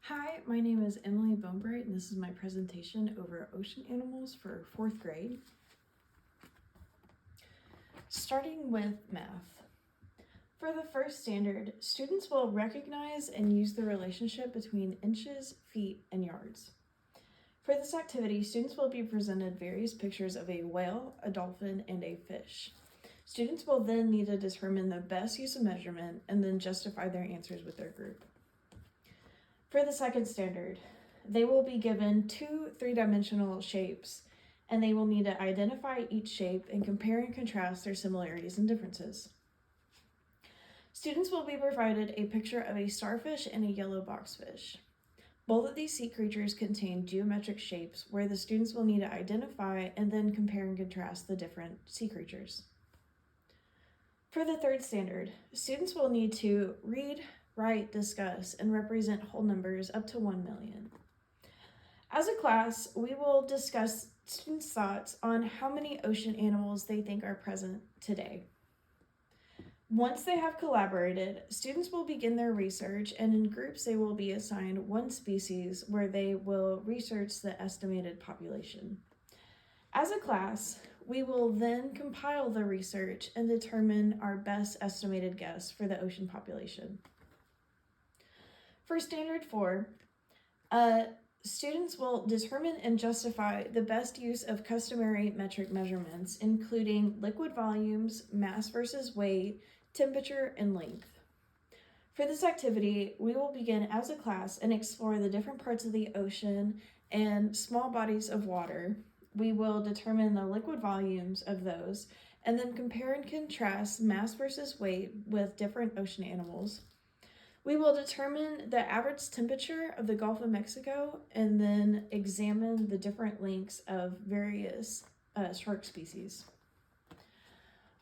Hi, my name is Emily Bonebright, and this is my presentation over ocean animals for 4th grade. Starting with math. For the first standard, students will recognize and use the relationship between inches, feet, and yards. For this activity, students will be presented various pictures of a whale, a dolphin, and a fish. Students will then need to determine the best use of measurement and then justify their answers with their group. For the second standard, they will be given two three-dimensional shapes, and they will need to identify each shape and compare and contrast their similarities and differences. Students will be provided a picture of a starfish and a yellow boxfish. Both of these sea creatures contain geometric shapes where the students will need to identify and then compare and contrast the different sea creatures. For the third standard, students will need to read, write, discuss, and represent whole numbers up to 1 million. As a class, we will discuss students' thoughts on how many ocean animals they think are present today. Once they have collaborated, students will begin their research, and in groups they will be assigned one species where they will research the estimated population. As a class, we will then compile the research and determine our best estimated guess for the ocean population. For Standard 4, students will determine and justify the best use of customary metric measurements, including liquid volumes, mass versus weight, temperature, and length. For this activity, we will begin as a class and explore the different parts of the ocean and small bodies of water. We will determine the liquid volumes of those and then compare and contrast mass versus weight with different ocean animals. We will determine the average temperature of the Gulf of Mexico and then examine the different lengths of various shark species.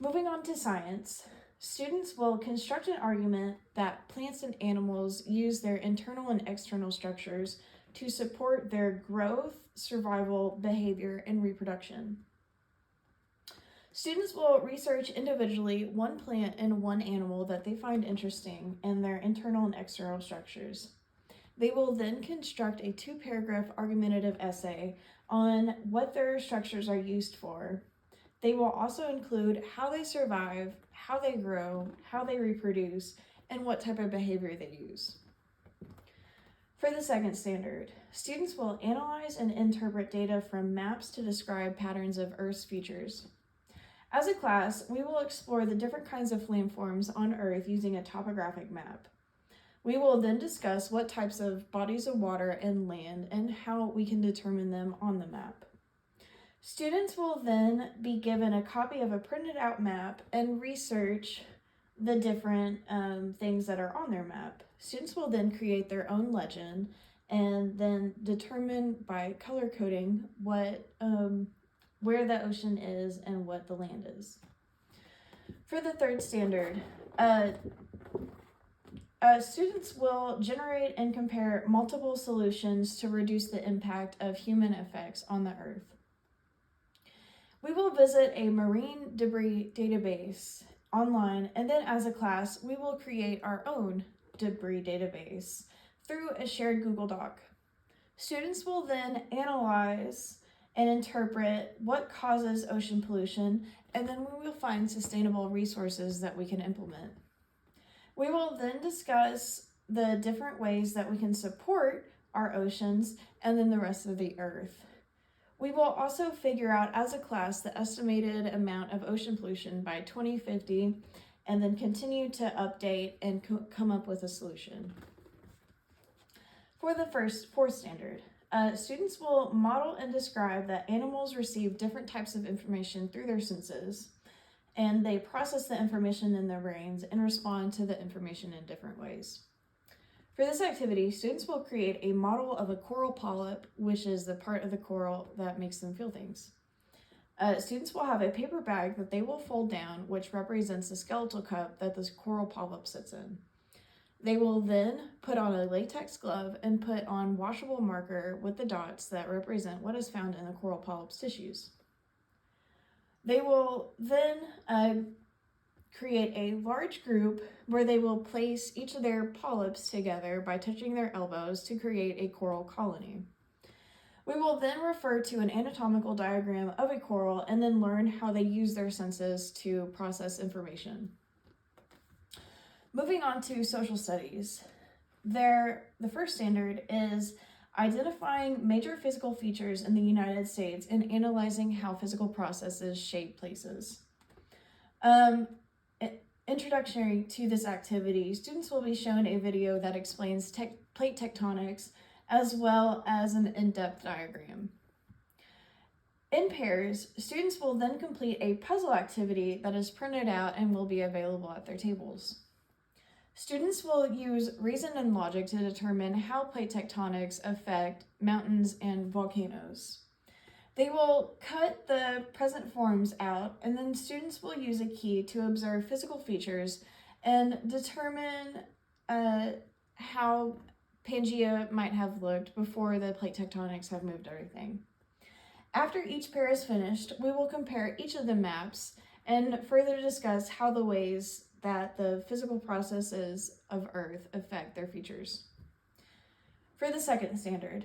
Moving on to science, students will construct an argument that plants and animals use their internal and external structures to support their growth, survival, behavior, and reproduction. Students will research individually one plant and one animal that they find interesting and their internal and external structures. They will then construct a 2-paragraph argumentative essay on what their structures are used for. They will also include how they survive, how they grow, how they reproduce, and what type of behavior they use. For the second standard, students will analyze and interpret data from maps to describe patterns of Earth's features. As a class, we will explore the different kinds of landforms on Earth using a topographic map. We will then discuss what types of bodies of water and land and how we can determine them on the map. Students will then be given a copy of a printed out map and research the different things that are on their map. Students will then create their own legend and then determine by color coding where the ocean is and what the land is. For the third standard, students will generate and compare multiple solutions to reduce the impact of human effects on the Earth. We will visit a marine debris database online, and then as a class, we will create our own debris database through a shared Google Doc. Students will then analyze and interpret what causes ocean pollution, and then we will find sustainable resources that we can implement. We will then discuss the different ways that we can support our oceans and then the rest of the Earth. We will also figure out as a class the estimated amount of ocean pollution by 2050 and then continue to update and come up with a solution. For the fourth standard, students will model and describe that animals receive different types of information through their senses, and they process the information in their brains and respond to the information in different ways. For this activity, students will create a model of a coral polyp, which is the part of the coral that makes them feel things. Students will have a paper bag that they will fold down, which represents the skeletal cup that this coral polyp sits in. They will then put on a latex glove and put on washable marker with the dots that represent what is found in the coral polyp's tissues. They will then create a large group where they will place each of their polyps together by touching their elbows to create a coral colony. We will then refer to an anatomical diagram of a coral and then learn how they use their senses to process information. Moving on to social studies. The first standard is identifying major physical features in the United States and analyzing how physical processes shape places. Introductory to this activity, students will be shown a video that explains plate tectonics as well as an in-depth diagram. In pairs, students will then complete a puzzle activity that is printed out and will be available at their tables. Students will use reason and logic to determine how plate tectonics affect mountains and volcanoes. They will cut the present forms out, and then students will use a key to observe physical features and determine how Pangaea might have looked before the plate tectonics have moved everything. After each pair is finished, we will compare each of the maps and further discuss how the ways that the physical processes of Earth affect their features. For the second standard,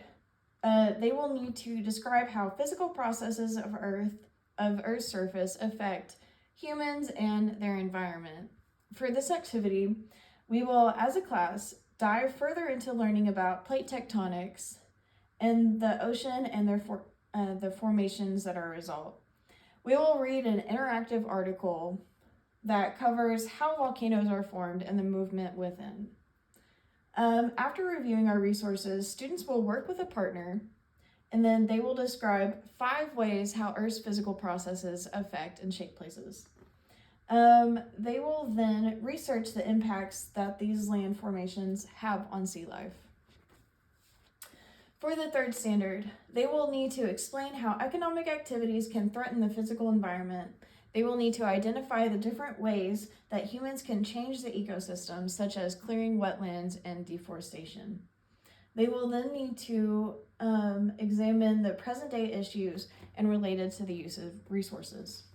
they will need to describe how physical processes of Earth's surface affect humans and their environment. For this activity, we will, as a class, dive further into learning about plate tectonics and the ocean and the formations that are a result. We will read an interactive article that covers how volcanoes are formed and the movement within. After reviewing our resources, students will work with a partner, and then they will describe 5 ways how Earth's physical processes affect and shape places. They will then research the impacts that these land formations have on sea life. For the third standard, they will need to explain how economic activities can threaten the physical environment. They will need to identify the different ways that humans can change the ecosystem, such as clearing wetlands and deforestation. They will then need to examine the present-day issues and related to the use of resources.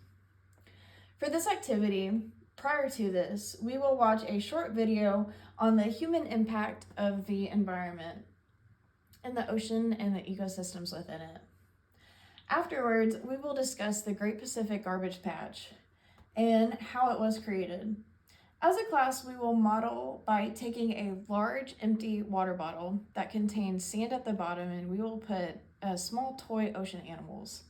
For this activity, prior to this, we will watch a short video on the human impact of the environment and the ocean and the ecosystems within it. Afterwards, we will discuss the Great Pacific Garbage Patch and how it was created. As a class, we will model by taking a large empty water bottle that contains sand at the bottom, and we will put small toy ocean animals.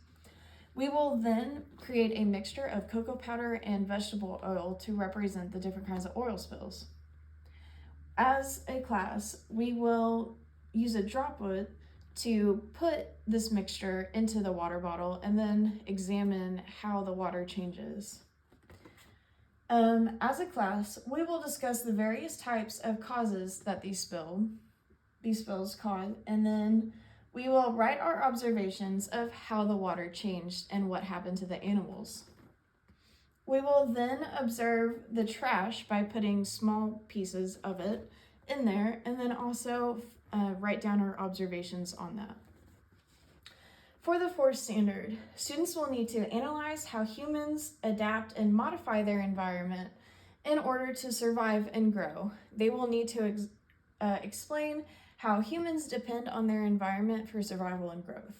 We will then create a mixture of cocoa powder and vegetable oil to represent the different kinds of oil spills. As a class, we will use a droplet to put this mixture into the water bottle and then examine how the water changes. As a class, we will discuss the various types of causes that these spills cause, and then we will write our observations of how the water changed and what happened to the animals. We will then observe the trash by putting small pieces of it in there, and then also write down our observations on that. For the fourth standard, students will need to analyze how humans adapt and modify their environment in order to survive and grow. They will need to explain how humans depend on their environment for survival and growth.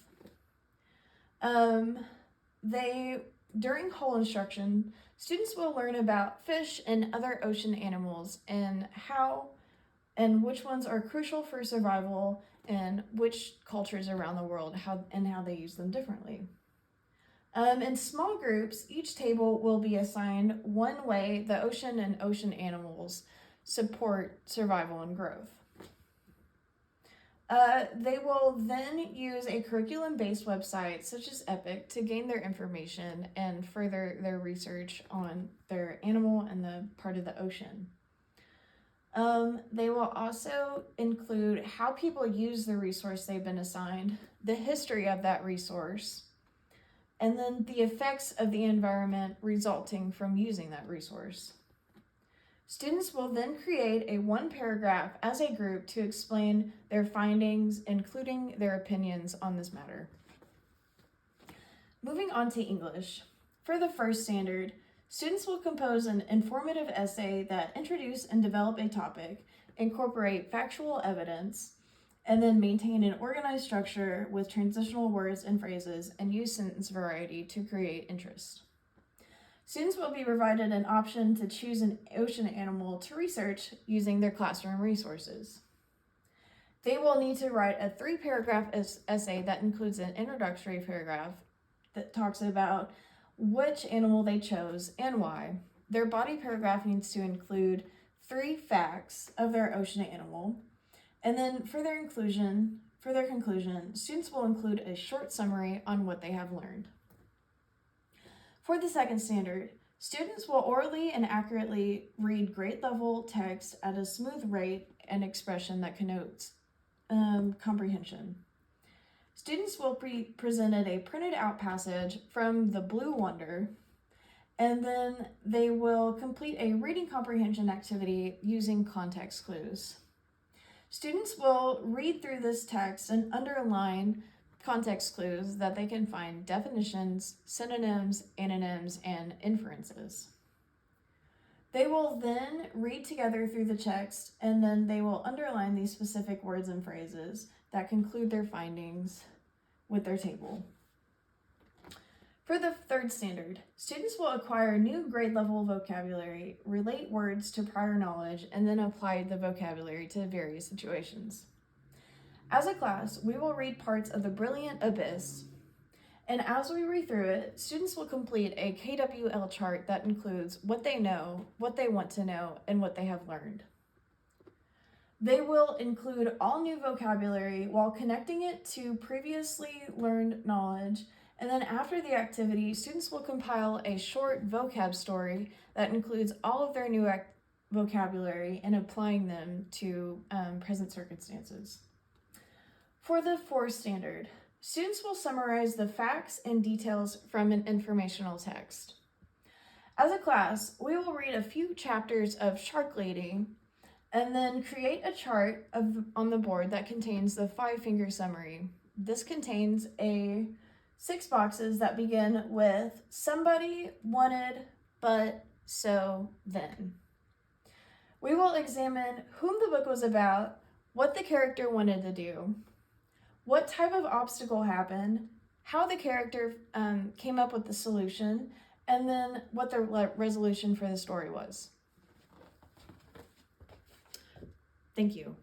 During whole instruction, students will learn about fish and other ocean animals and which ones are crucial for survival and which cultures around the world how they use them differently. In small groups, each table will be assigned one way the ocean and ocean animals support survival and growth. They will then use a curriculum-based website such as EPIC to gain their information and further their research on their animal and the part of the ocean. They will also include how people use the resource they've been assigned, the history of that resource, and then the effects of the environment resulting from using that resource. Students will then create a 1-paragraph as a group to explain their findings, including their opinions on this matter. Moving on to English. For the first standard, Students will compose an informative essay that introduce and develop a topic, incorporate factual evidence, and then maintain an organized structure with transitional words and phrases and use sentence variety to create interest. Students will be provided an option to choose an ocean animal to research using their classroom resources. They will need to write a 3-paragraph essay that includes an introductory paragraph that talks about which animal they chose and why. Their body paragraph needs to include 3 facts of their ocean animal. And then for their conclusion, students will include a short summary on what they have learned. For the second standard, students will orally and accurately read grade level text at a smooth rate and expression that connotes comprehension. Students will be presented a printed out passage from the Blue Wonder, and then they will complete a reading comprehension activity using context clues. Students will read through this text and underline context clues that they can find definitions, synonyms, antonyms, and inferences. They will then read together through the text, and then they will underline these specific words and phrases that conclude their findings with their table. For the third standard, students will acquire new grade level vocabulary, relate words to prior knowledge, and then apply the vocabulary to various situations. As a class, we will read parts of The Brilliant Abyss, and as we read through it, students will complete a KWL chart that includes what they know, what they want to know, and what they have learned. They will include all new vocabulary while connecting it to previously learned knowledge, and then after the activity, students will compile a short vocab story that includes all of their new vocabulary and applying them to present circumstances. For the fourth standard, students will summarize the facts and details from an informational text. As a class, we will read a few chapters of Shark Lady and then create a chart on the board that contains the 5-finger summary. This contains 6 boxes that begin with somebody wanted, but, so, then. We will examine whom the book was about, what the character wanted to do, what type of obstacle happened, how the character came up with the solution, and then what the resolution for the story was. Thank you.